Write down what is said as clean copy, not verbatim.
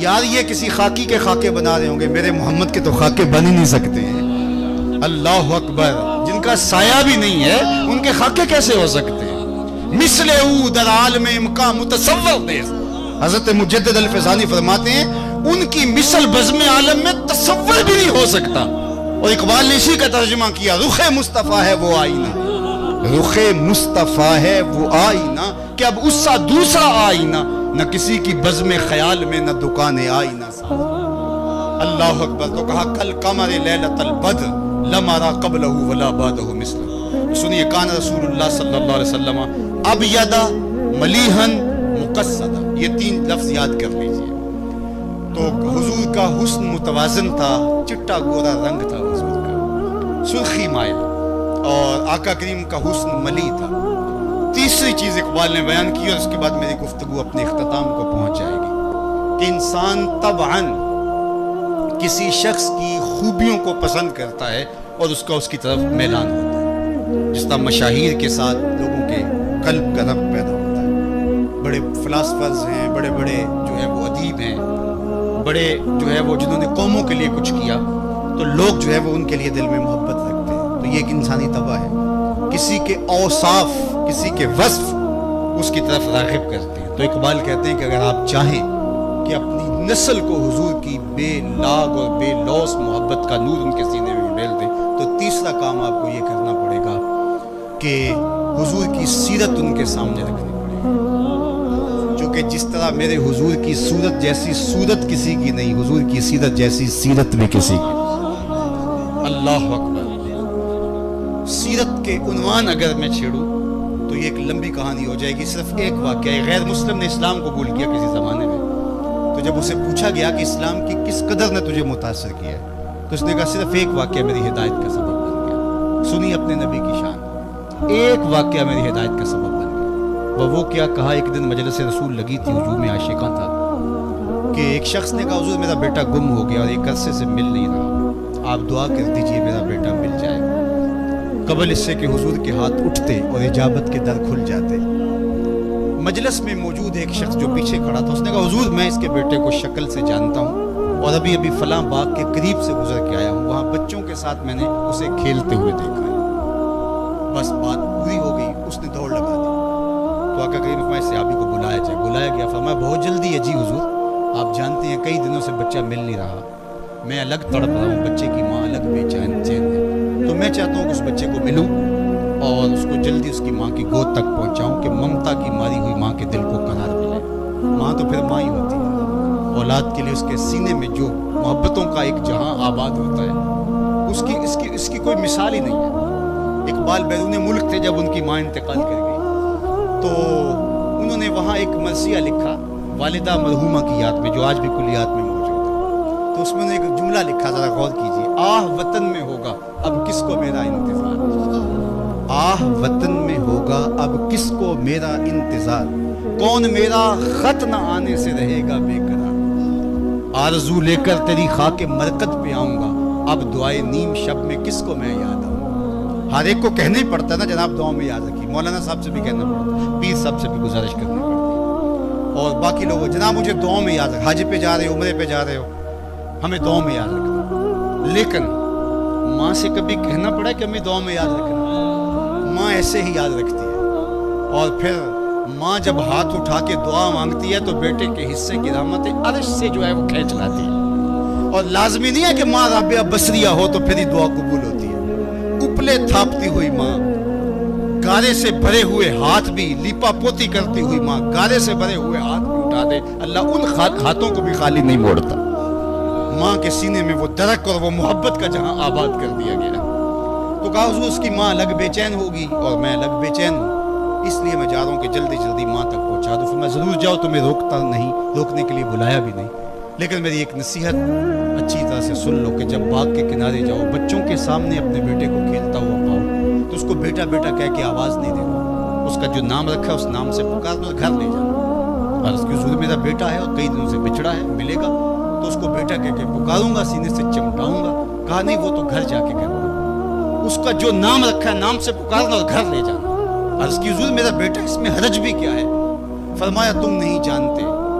یار یہ کسی خاکی کے خاکے بنا رہے ہوں گے، میرے محمد کے تو خاکے بن ہی نہیں سکتے ہیں۔ اللہ اکبر، جن کا سایہ بھی نہیں ہے ان کے خاکے کیسے ہو سکتے ہیں؟ مثل او در عالم امکان متصور نیز، حضرت مجدد الفیضانی فرماتے ہیں ان کی مثل بزم عالم میں تصور بھی نہیں ہو سکتا۔ اور اقبال نے اسی کا ترجمہ کیا، رخ مصطفیٰ ہے وہ آئینہ، رخ مصطفیٰ ہے وہ آئینہ، کہ اب اس سا دوسرا آئینہ نہ کسی کی بزم خیال میں، نہ دکان آئینہ ساز۔ اللہ اکبر۔ تو کہا کل قمر لیلۃ البدر لم ارى قبلہ ولا بعدہ مثلہ۔ سنیے، کان رسول اللہ صلی اللہ علیہ وسلم ابیض ملیحا مقصدا، یہ 3 لفظ یاد کر لیجئے۔ تو حضور کا حسن متوازن تھا، چٹا گورا رنگ تھا حضور کا، سرخی مائل، اور آقا کریم کا حسن ملی تھا۔ تیسری چیز اقبال نے بیان کی، اور اس کے بعد میری گفتگو اپنے اختتام کو پہنچ جائے گی، کہ انسان طبعاً کسی شخص کی خوبیوں کو پسند کرتا ہے اور اس کا اس کی طرف میلان ہوتا ہے، جس طرح مشاہیر کے ساتھ لوگوں کے قلب کا رب پیدا ہوتا ہے۔ بڑے فلاسفرز ہیں، بڑے بڑے جو ہے وہ ادیب ہیں، بڑے جو ہے وہ جنہوں نے قوموں کے لیے کچھ کیا، تو لوگ جو ہے وہ ان کے لیے دل میں محبت رکھتے ہیں۔ تو یہ ایک انسانی طبع ہے، کسی کے اوصاف، کسی کے وصف اس کی طرف راغب کرتے ہیں۔ تو اقبال کہتے ہیں کہ اگر آپ چاہیں کہ اپنی نسل کو حضور کی بے لاگ اور بے لوث محبت کا نور ان کے سینے میں ڈال دیں، تو تیسرا کام آپ کو یہ کرنا پڑے گا کہ حضور کی سیرت ان کے سامنے رکھنی پڑے گی، چونکہ جس طرح میرے حضور کی صورت جیسی صورت کسی کی نہیں، حضور کی سیرت جیسی سیرت بھی کسی کی۔ اللہ اکبر۔ سیرت کے عنوان اگر میں چھیڑوں تو یہ ایک لمبی کہانی ہو جائے گی۔ صرف ایک واقعہ ہے، غیر مسلم نے اسلام قبول کیا کسی زمانے میں، تو جب اسے پوچھا گیا کہ اسلام کی کس قدر نے تجھے متاثر کیا ہے، تو اس نے کہا صرف ایک واقعہ میری ہدایت کا سبب بن گیا۔ سنی اپنے نبی کی شان، ایک واقعہ میری ہدایت کا سبب بن گیا۔ وہ کیا کہا، ایک دن مجلس رسول لگی تھی، ہجوم عاشقاں تھا، کہ ایک شخص نے کہا حضور میرا بیٹا گم ہو گیا اور ایک عرصے سے مل نہیں رہا، آپ دعا کر دیجئے میرا بیٹا مل جائے۔ قبل اس سے کہ حضور کے ہاتھ اٹھتے اور اجابت کے در کھل جاتے، مجلس میں موجود ایک شخص جو پیچھے کھڑا تھا، اس نے کہا حضور میں اس کے بیٹے کو شکل سے جانتا ہوں اور ابھی فلاں باغ کے قریب سے گزر کے آیا ہوں، وہاں بچوں کے ساتھ میں نے اسے کھیلتے ہوئے دیکھا ہے۔ بس بات پوری ہو گئی، اس نے دوڑ لگا دی۔ تو آقا کریم فرمایا صحابی کو بلایا جائے، بلایا گیا، فرمایا بہت جلدی ہے جی حضور، آپ جانتے ہیں کئی دنوں سے بچہ مل نہیں رہا، میں الگ تڑپ رہا ہوں، بچے کی ماں الگ بے چین ہے، تو میں چاہتا ہوں کہ اس بچے کو ملوں اور اس کو جلدی اس کی ماں کی گود تک پہنچاؤں کہ ممتا کی ماری ہوئی ماں کے دل کو قرار ملے۔ ماں تو پھر ماں ہی ہوتی ہے، اولاد کے لیے اس کے سینے میں جو محبتوں کا ایک جہاں آباد ہوتا ہے، اس کی کوئی مثال ہی نہیں ہے۔ اقبال بیرون ملک تھے جب ان کی ماں انتقال کر گئی، تو انہوں نے وہاں ایک مرثیہ لکھا والدہ مرحومہ کی یاد میں، جو آج بھی کلیات میں موجود ہے۔ تو اس میں نے ایک جملہ لکھا، ذرا غور کیجیے، آہ وطن میں ہوگا اب کس کو میرا انتظار، آہ وطن میں ہوگا اب کس کو میرا انتظار، کون میرا خط نہ آنے سے رہے گا بے قرار، آرزو لے کر تیری خاک مرکت پہ آؤں گا اب دعائے نیم شب میں کس کو میں یاد آؤں۔ ہر ایک کو کہنا ہی پڑتا ہے نا جناب دعاؤں میں یاد رکھیے، مولانا صاحب سے بھی کہنا پڑتا ہے، پیر صاحب سے بھی گزارش کرنی پڑتی ہے، اور باقی لوگوں جناب مجھے دعاؤں میں یاد رکھ، حج پہ جا رہے ہو، عمرے پہ جا رہے ہو، ہمیں دعاؤں میں یاد رکھنا۔ لیکن ماں سے کبھی کہنا پڑا کہ ہمیں دعاؤں میں یاد رکھنا؟ ماں ایسے ہی یاد رکھتی ہے، اور پھر ماں جب ہاتھ اٹھا کے دعا مانگتی ہے تو بیٹے کے حصے کی رحمت عرش سے جو ہے وہ کھینچ لاتی ہے، اور لازمی نہیں ہے کہ ماں رابعہ بصریہ ہو تو پھر ہی دعا قبول ہوتی ہے۔ اپلے تھاپتی ہوئی ماں، گارے سے بھرے ہوئے ہاتھ بھی، لیپا پوتی کرتی ہوئی ماں، گارے سے بھرے ہوئے ہاتھ بھی اٹھا دے، اللہ ان ہاتھوں کو بھی خالی نہیں موڑتا۔ ماں کے سینے میں وہ درک اور وہ محبت کا جہاں آباد کر دیا گیا۔ تو کہا حضور اس کی ماں الگ بے چین ہوگی اور میں الگ بے چین ہوں، اس لیے میں چاہ رہا ہوں کہ جلدی جلدی ماں تک پہنچا دو۔ میں ضرور جاؤ، تمہیں روکتا نہیں، روکنے کے لیے بلایا بھی نہیں، لیکن میری ایک نصیحت اچھی طرح سے سن لو کہ جب باغ کے کنارے جاؤ، بچوں کے سامنے اپنے بیٹے کو کھیلتا ہوا پاؤ تو اس کو بیٹا بیٹا کہہ کے آواز نہیں دینا، اس کا جو نام رکھا اس نام سے پکار دو، گھر لے جانا، اور اس کی حضور میرا بیٹا ہے اور کئی دنوں سے بچڑا ہے، ملے گا تو اس کو بیٹا کہہ کے پکاروں گا، سینے سے چمٹاؤں گا۔ کہا نہیں، وہ تو گھر جا کے کہوں گا، اس کا جو نام رکھا ہے نام سے پکارنا اور گھر لے جانا۔ عرض کی حضور میرا بیٹا، اس میں حرج بھی کیا ہے؟ فرمایا تم نہیں جانتے